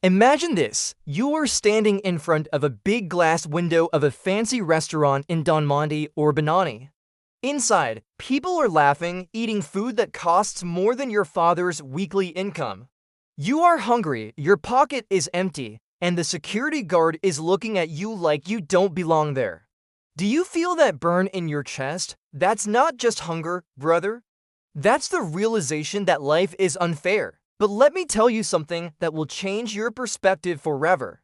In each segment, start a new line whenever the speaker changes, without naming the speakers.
Imagine this. You are standing in front of a big glass window of a fancy restaurant in Don Monte or Benani. Inside, people are laughing, eating food that costs more than your father's weekly income. You are hungry, your pocket is empty, and the security guard is looking at you like you don't belong there. Do you feel that burn in your chest? That's not just hunger, brother. That's the realization that life is unfair. But let me tell you something that will change your perspective forever.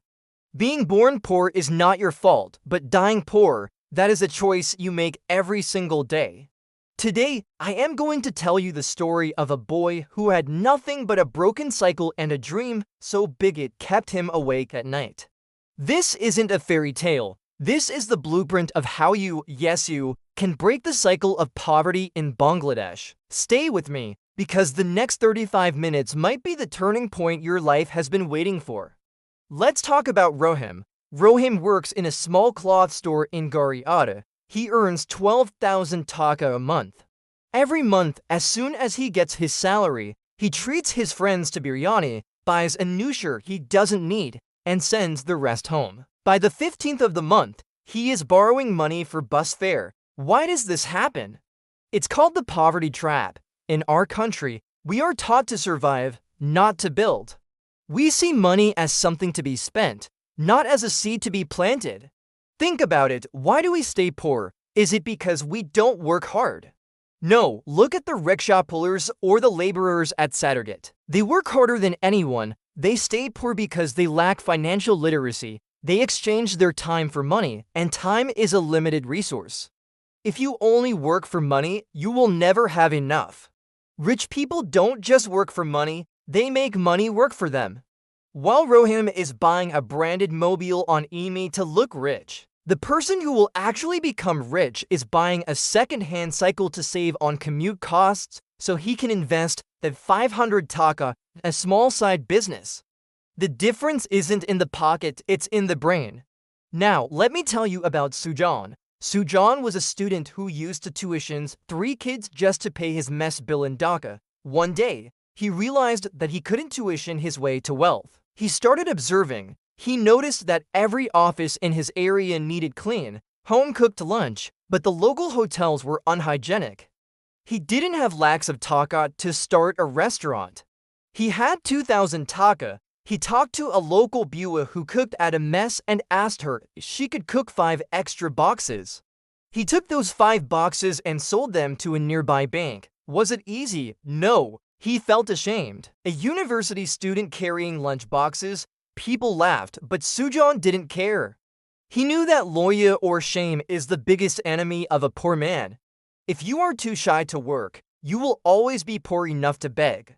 Being born poor is not your fault, but dying poor, that is a choice you make every single day. Today, I am going to tell you the story of a boy who had nothing but a broken cycle and a dream so big it kept him awake at night. This isn't a fairy tale. This is the blueprint of how you, yes you, can break the cycle of poverty in Bangladesh. Stay with me, because the next 35 minutes might be the turning point your life has been waiting for. Let's talk about Rohim. Rohim works in a small cloth store in Gariada. He earns 12,000 taka a month. Every month, as soon as he gets his salary, he treats his friends to biryani, buys a new shirt he doesn't need, and sends the rest home. By the 15th of the month, he is borrowing money for bus fare. Why does this happen? It's called the poverty trap. In our country, we are taught to survive, not to build. We see money as something to be spent, not as a seed to be planted. Think about it. Why do we stay poor? Is it because we don't work hard? No, look at the rickshaw pullers or the laborers at Sattergate. They work harder than anyone. They stay poor because they lack financial literacy. They exchange their time for money, and time is a limited resource. If you only work for money, you will never have enough. Rich people don't just work for money, they make money work for them. While Rohim is buying a branded mobile on eMe to look rich, the person who will actually become rich is buying a second-hand cycle to save on commute costs so he can invest that 500 taka in a small side business. The difference isn't in the pocket, it's in the brain. Now, let me tell you about Sujan. Sujan was a student who used to tuition 3 kids just to pay his mess bill in Dhaka. One day, he realized that he couldn't tuition his way to wealth. He started observing. He noticed that every office in his area needed clean, home-cooked lunch, but the local hotels were unhygienic. He didn't have lakhs of taka to start a restaurant. He had 2,000 taka. He talked to a local buwa who cooked at a mess and asked her if she could cook 5 extra boxes. He took those 5 boxes and sold them to a nearby bank. Was it easy? No. He felt ashamed. A university student carrying lunch boxes, people laughed, but Sujan didn't care. He knew that loya or shame is the biggest enemy of a poor man. If you are too shy to work, you will always be poor enough to beg.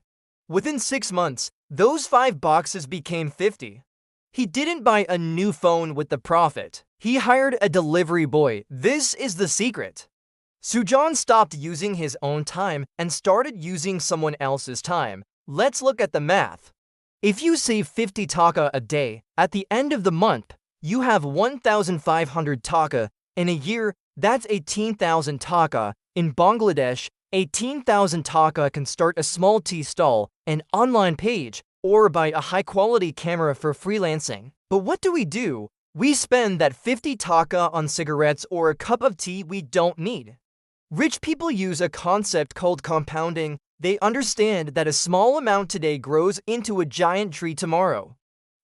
Within 6 months, those 5 boxes became 50. He didn't buy a new phone with the profit. He hired a delivery boy. This is the secret. Sujan stopped using his own time and started using someone else's time. Let's look at the math. If you save 50 taka a day, at the end of the month, you have 1,500 taka. In a year, that's 18,000 taka. In Bangladesh, 18,000 taka can start a small tea stall, an online page, or buy a high-quality camera for freelancing. But what do? We spend that 50 taka on cigarettes or a cup of tea we don't need. Rich people use a concept called compounding. They understand that a small amount today grows into a giant tree tomorrow.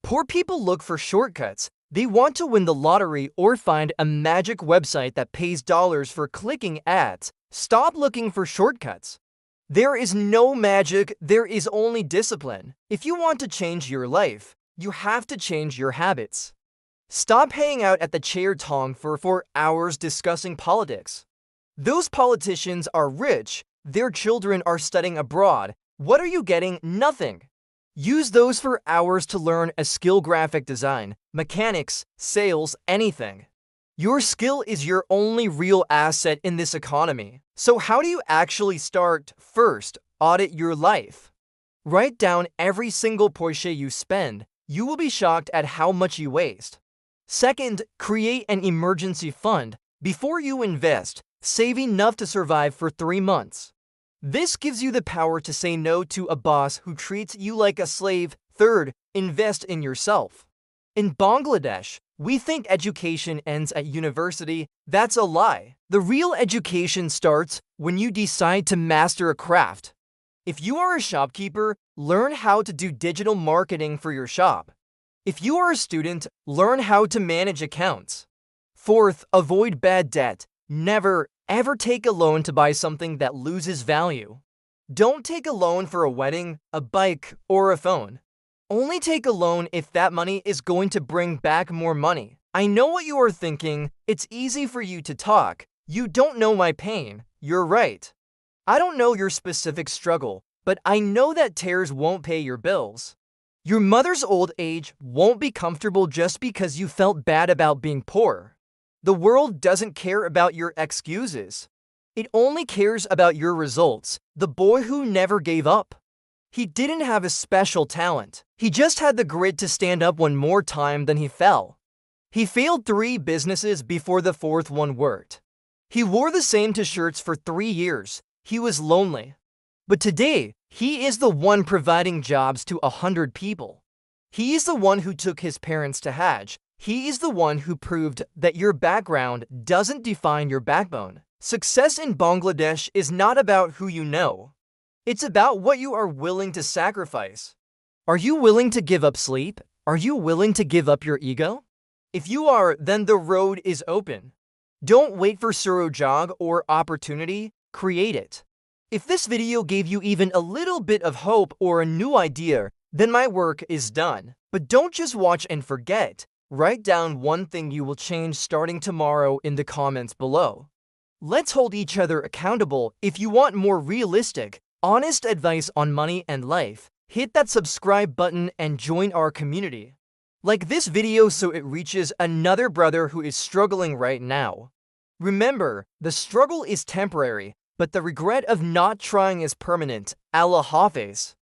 Poor people look for shortcuts. They want to win the lottery or find a magic website that pays dollars for clicking ads. Stop looking for shortcuts. There is no magic, there is only discipline. If you want to change your life, you have to change your habits. Stop hanging out at the chair tong for 4 hours discussing politics. Those politicians are rich, their children are studying abroad. What are you getting? Nothing. Use those for hours to learn a skill: graphic design, mechanics, sales, anything. Your skill is your only real asset in this economy. So how do you actually start? First, audit your life. Write down every single paise you spend. You will be shocked at how much you waste. Second, create an emergency fund. Before you invest, save enough to survive for 3 months. This gives you the power to say no to a boss who treats you like a slave. Third, invest in yourself. In Bangladesh, we think education ends at university. That's a lie. The real education starts when you decide to master a craft. If you are a shopkeeper, learn how to do digital marketing for your shop. If you are a student, learn how to manage accounts. Fourth, avoid bad debt. Never, ever take a loan to buy something that loses value. Don't take a loan for a wedding, a bike, or a phone. Only take a loan if that money is going to bring back more money. I know what you are thinking. It's easy for you to talk. You don't know my pain. You're right. I don't know your specific struggle, but I know that tears won't pay your bills. Your mother's old age won't be comfortable just because you felt bad about being poor. The world doesn't care about your excuses. It only cares about your results. The boy who never gave up. He didn't have a special talent. He just had the grit to stand up one more time than he fell. He failed 3 businesses before the 4th one worked. He wore the same t-shirts for 3 years. He was lonely. But today, he is the one providing jobs to 100 people. He is the one who took his parents to Hajj. He is the one who proved that your background doesn't define your backbone. Success in Bangladesh is not about who you know. It's about what you are willing to sacrifice. Are you willing to give up sleep? Are you willing to give up your ego? If you are, then the road is open. Don't wait for Surojog or opportunity, create it. If this video gave you even a little bit of hope or a new idea, then my work is done. But don't just watch and forget. Write down one thing you will change starting tomorrow in the comments below. Let's hold each other accountable. If you want more realistic, honest advice on money and life, hit that subscribe button and join our community. Like this video so it reaches another brother who is struggling right now. Remember, the struggle is temporary, but the regret of not trying is permanent. Allah Hafiz.